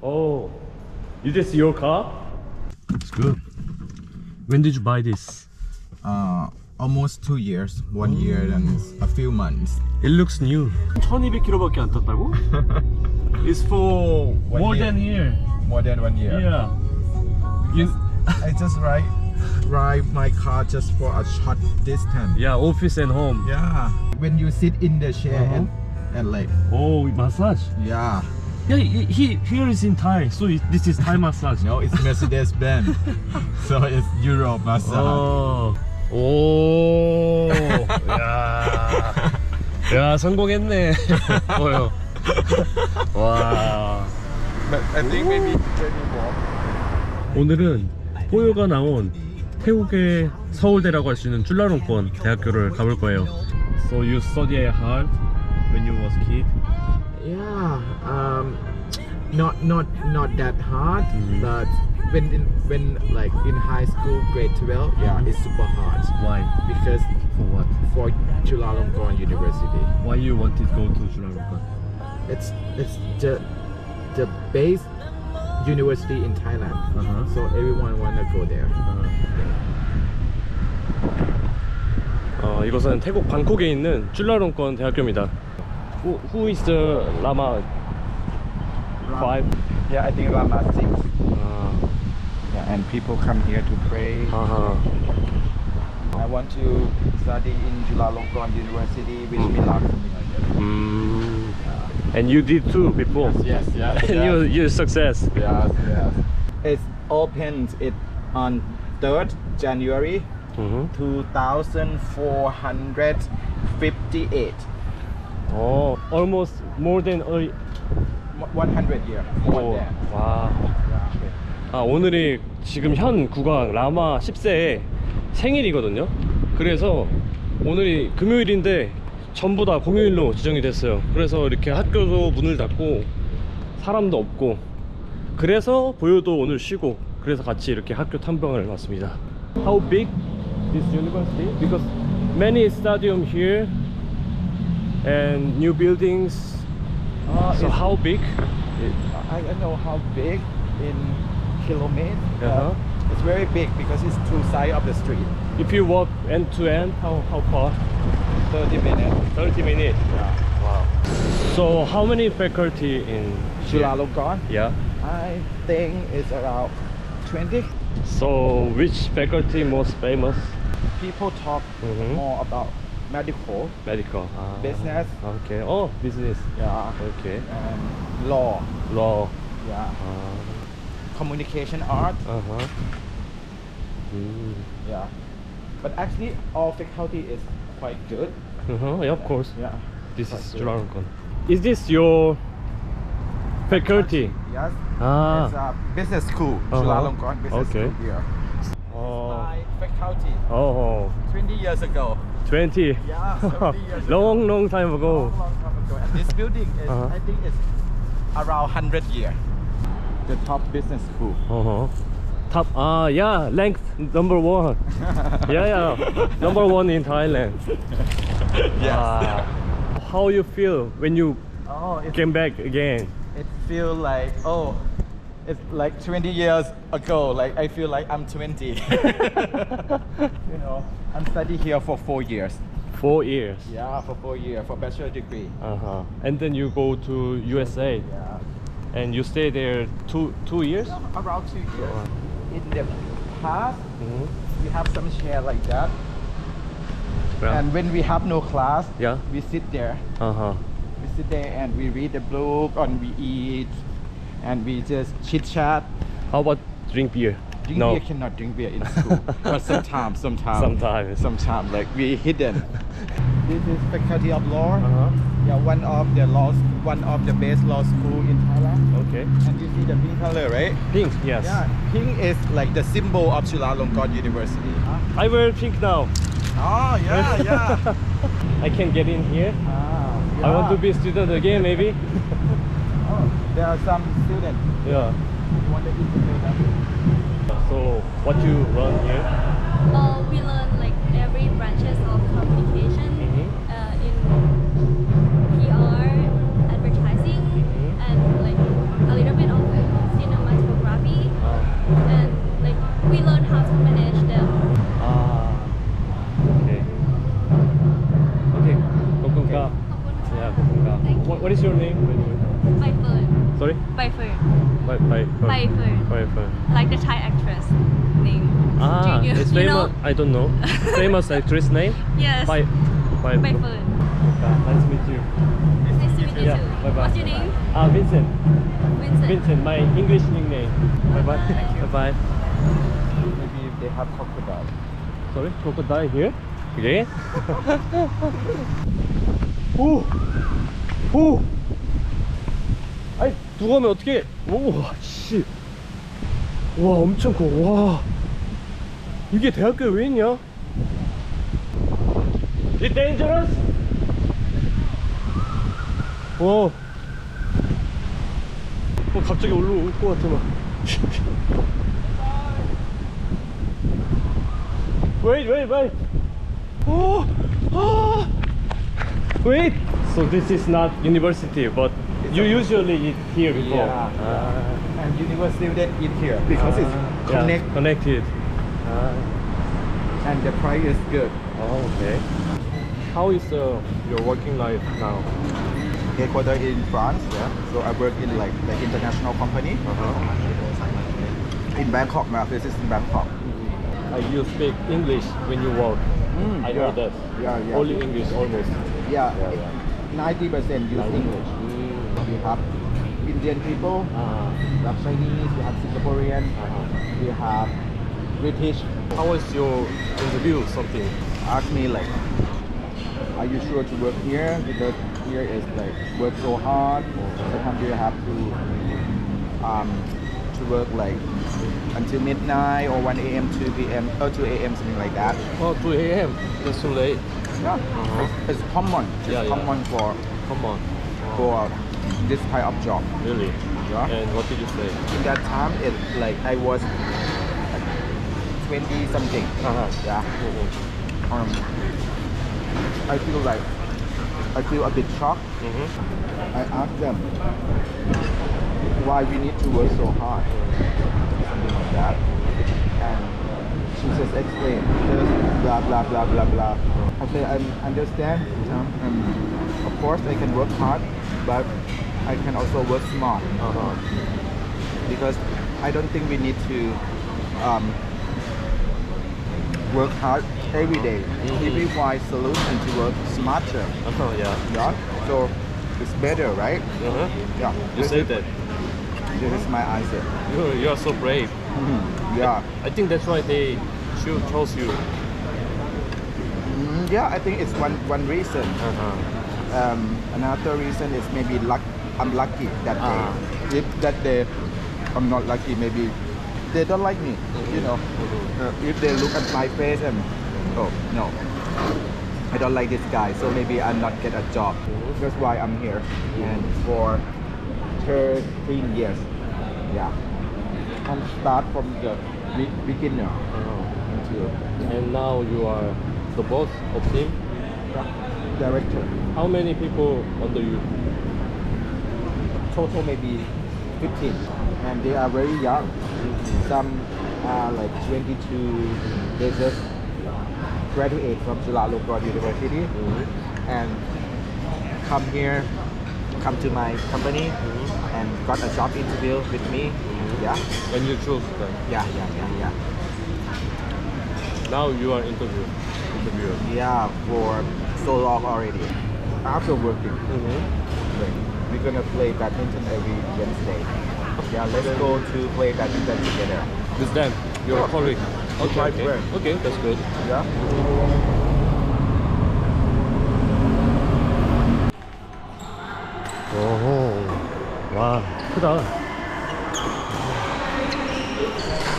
Oh, is this your car? It's good. When did you buy this? Almost 2 years, 1 year and a few months. It looks new. 1200km밖에 안 탔다고? It's for more than a year. More than 1 year. Yeah. You, I just ride my car just for a short distance. yeah, office and home. Yeah. When you sit in the chair and like. Oh, massage. Yeah. Yeah, here is in Thai, so this is Thai massage. No, it's Mercedes Benz. So it's Europe massage. Oh. 오, 야, 야 성공했네. 보여. 와. But I think maybe more. 오늘은 뽀요가 나온 태국의 서울대라고 할 수 있는 쭐라롱권 대학교를 가볼 거예요. So you study hard when you was kid? Yeah. Not that hard, but when like in high school grade 12, yeah, it's super hard. Why? Because For what? for ﷺ University, Why you wanted to go to 쭐라롱권? it's the base university in Thailand. So everyone wanna go there. 이것은 태국 방콕에 있는 쭐라롱권 대학교입니다. Who is the Lama 5? Yeah, I think Lama 6. Yeah, and people come here to pray. I want to study in ﷺ University, which belongs to me. And you did too before. Yes. And you success. Yes. It's opened on 3rd January 2458. Oh, almost more than 100 years. More than. 와. 오늘이 지금 현 국왕 라마 10세의 생일이거든요. 그래서 오늘이 금요일인데 전부 다 공휴일로 지정이 됐어요. 그래서 이렇게 학교도 문을 닫고 사람도 없고, 그래서 보요도 오늘 쉬고, 그래서 같이 이렇게 학교 탐방을 왔습니다. How big this university? Because many stadium here and new buildings. So how big? I don't know how big in kilometers. Uh-huh. It's very big because it's two sides of the street. If you walk end to end, how far? 30 minutes. 30 minutes. Yeah. Wow. So how many faculty in chulalongkorn? Yeah. I think it's around 20. So which faculty most famous? People talk more about medical, Medical. business, Okay. Oh, business. yeah, Okay. and law, Law. yeah, communication art, yeah. But actually, all faculty is quite good. Yeah, of course. Yeah. This quite is good. 쭐라롱권. Is this your faculty? Yes. Ah. It's a business school. Uh-huh. chulalongkorn business Okay. school here. Oh. My faculty Oh. 20 years ago. 20. Yeah, 70 years ago. long time ago. Long time ago. And this building is, I think it's around 100 years. The top business school. Top. Yeah. Ranked number 1. Yeah. Number 1 in Thailand. Yes. How you feel when you It came back again? feels like, it's like 20 years ago. Like I feel like I'm 20. You know, I'm studying here for 4 years. 4 years. Yeah, for 4 years for bachelor degree. And then you go to USA Yeah. and you stay there two years? Around 2 years. In the past, we have some share like that. Yeah. And when we have no class, Yeah. we sit there. We sit there and we read the book and we eat and we just chit chat. How about drink beer? Drink No. beer, cannot drink beer in school. But sometimes. Sometimes, like we hidden. This is faculty of law. Yeah, one of the best law school in Thailand. Okay. And you see the pink color, right? Pink, yes. Yeah, pink is like the symbol of chulalongkorn University. I wear pink now. Oh, yeah. I can get in here. Yeah. I want to be a student again, maybe. Oh, there are some students. Yeah. You want to interview them? So what you learn here? We learn like every branches of communication in PR, advertising, and like a little bit of Bai Phơn. Sorry? Bai Phơn. Bai Phơn. Phơn. Like the Thai actress name. Ah, Do you, it's you famous. know? I don't know. Famous actress name? Yes. Bai Bai Phơn. Phơn. Nice to meet you. Nice to meet you Yeah, too. bye bye. What's your name? Vincent. Vincent. Vincent, my English nickname. Bye bye. Bye bye. Maybe if they have crocodile. Sorry, crocodile here? Okay. 오! 오! 아니, 누가 하면 어떻게? 오, 씨. 와, 엄청 커. 와. 이게 대학교에 왜 있냐? It's dangerous? 와. 갑자기 올라올 것 같아, 막. Wait. Oh, oh. Wait. So this is not university, but you usually eat here before. Yeah. And university student eat here because it's connected. and the price is good. Oh, okay. How is your working life now? Headquartered in France, yeah. So I work in like international company in Bangkok. My office is in Bangkok. You speak English when you work. I know that. Yeah. Only English almost. Yeah, 90% use English. We have Indian people, we have Chinese, we have Singaporean, we have British. How was your interview? Something. Ask me like, are you sure to work here? Because here is like work so hard. Sometimes you have to work like until midnight or 1 a.m., 2 p.m. or 2 a.m. something like that. Oh, 2 a.m. That's too late. Yeah, it's common. It's Yeah. common for Come on. this type of job. Really? Yeah. And what did you say? In that time, it like I was 20 something. Yeah. I feel a bit shocked. I asked them why we need to work so hard, something like that, and she just explained just blah blah blah blah blah. I say I understand. Of course, I can work hard, but I can also work smart because I don't think we need to work hard every day. If we find solution to work smarter, yeah. So it's better, right? Yeah. You said that. This is my answer. You are so brave. Yeah. I think that's why they chose you. Yeah, I think it's one reason. Another reason is maybe luck. I'm lucky that day. If that day I'm not lucky, maybe they don't like me. You know, if they look at my face and oh no, I don't like this guy, so maybe I'll not get a job. That's why I'm here. And for 13 years, yeah, I'm start from the beginner until And now you are the boss of team. director. How many people under you? Total maybe 15, and they are very young. Some are like 22. They just graduate from ﷺ University and come to my company and got a job interview with me. Yeah. When you choose them. Yeah. Now you are interviewer. Yeah, for so long already. After working, like, we're gonna play badminton every Wednesday. Yeah, let's go to play badminton together. With them, your colleague. My friend. Okay, that's good. Yeah. 오호. 와, 크다.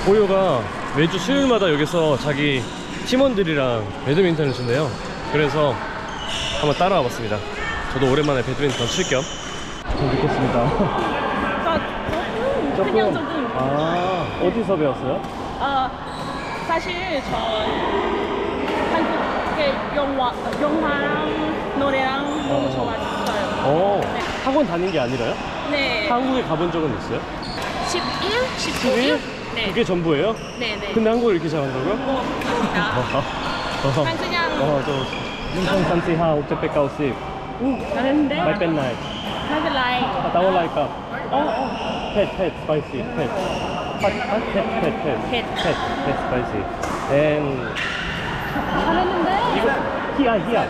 보요가 매주 수요일마다 여기서 자기 팀원들이랑 배드민턴을 친대요. 그래서 한번 따라와 봤습니다. 저도 오랜만에 배드민턴 칠 겸. 좀 듣겠습니다. 그냥 조금. 아, 어디서 배웠어요? 사실 저 한국의 영화랑 노래랑 너무 좋아했어요. 네. 학원 다닌 게 아니라요? 네. 한국에 가본 적은 있어요? 11? 11? 네. 그게 전부예요? 네네. 근데 한국을 이렇게 잘한다고요? 그냥 좀 1.34 590 다른데?ไม่เป็นไร ไม่เป็นไร Tao like pet spicy pet spicy and 잘했는데? 이거 히야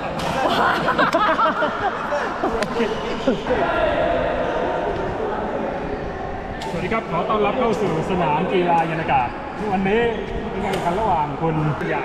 สวัสดีครับขอต้อนรับเข้าสู่สนามกีฬายันอากาศวันนี้เป็นการแข่งขันระหว่างคนใหญ่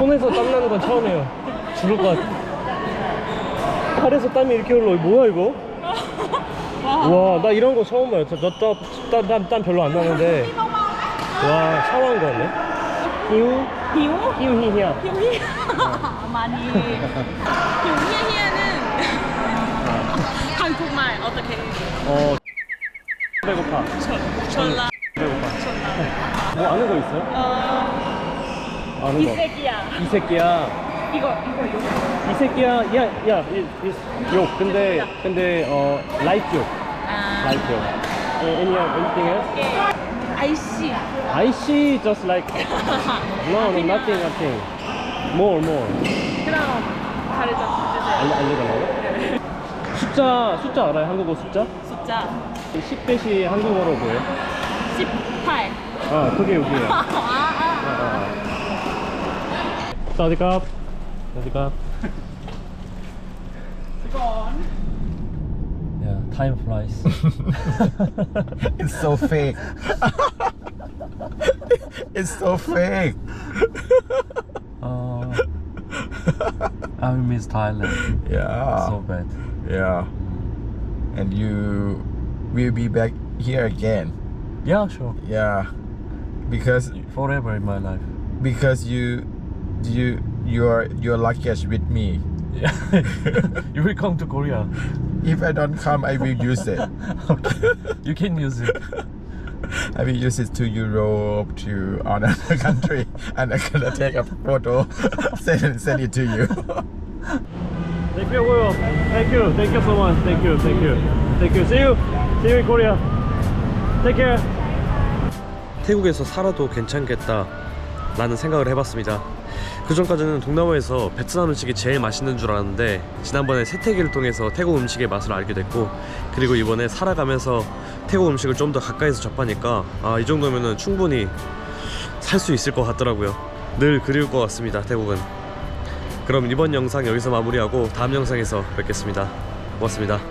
손에서 땀 나는 건 처음이에요. 죽을 것 같아. 팔에서 땀이 이렇게 흘러. 뭐야 이거? 와, 나 이런 거 처음 봐요. 땀 별로 안 나는데. 와, 샤워한 거 같네. 히우? 히우히야. 휴이 많이 휴이히야는 한국말 어떻게 배고파. 졸라 배고파. 뭐 아는 거 있어요? 아는 이 거. 새끼야 이 새끼야. 이거 이 새끼야. 야, 욕. 근데 like 욕. Like 욕. Anything else? 아이씨 I see just like no, nothing. More. 그럼 가르쳐주세요 알려달라고? 숫자 알아요? 한국어 숫자? 숫자 10대시 한국어로 뭐예요? 18 아, 그게 여기예요. 사와디캅. Yeah, time flies. It's so fake. It's so fake. I miss Thailand. Yeah. So bad. Yeah. And you will be back here again. Yeah, sure. Yeah. Because Forever in my life. your luggage with me. Yeah. You will come to Korea. If I don't come, I will use it. You can use it. I will use it to Europe, to another country, and I'm gonna take a photo, send it to you. Thank you so much. Thank you. See you in Korea. Take care. 태국에서 살아도 괜찮겠다 라는 생각을 해봤습니다. 그 전까지는 동남아에서 베트남 음식이 제일 맛있는 줄 알았는데 지난번에 세태기를 통해서 태국 음식의 맛을 알게 됐고, 그리고 이번에 살아가면서 태국 음식을 좀 더 가까이서 접하니까 이 정도면은 충분히 살 수 있을 것 같더라고요. 늘 그리울 것 같습니다, 태국은. 그럼 이번 영상 여기서 마무리하고 다음 영상에서 뵙겠습니다. 고맙습니다.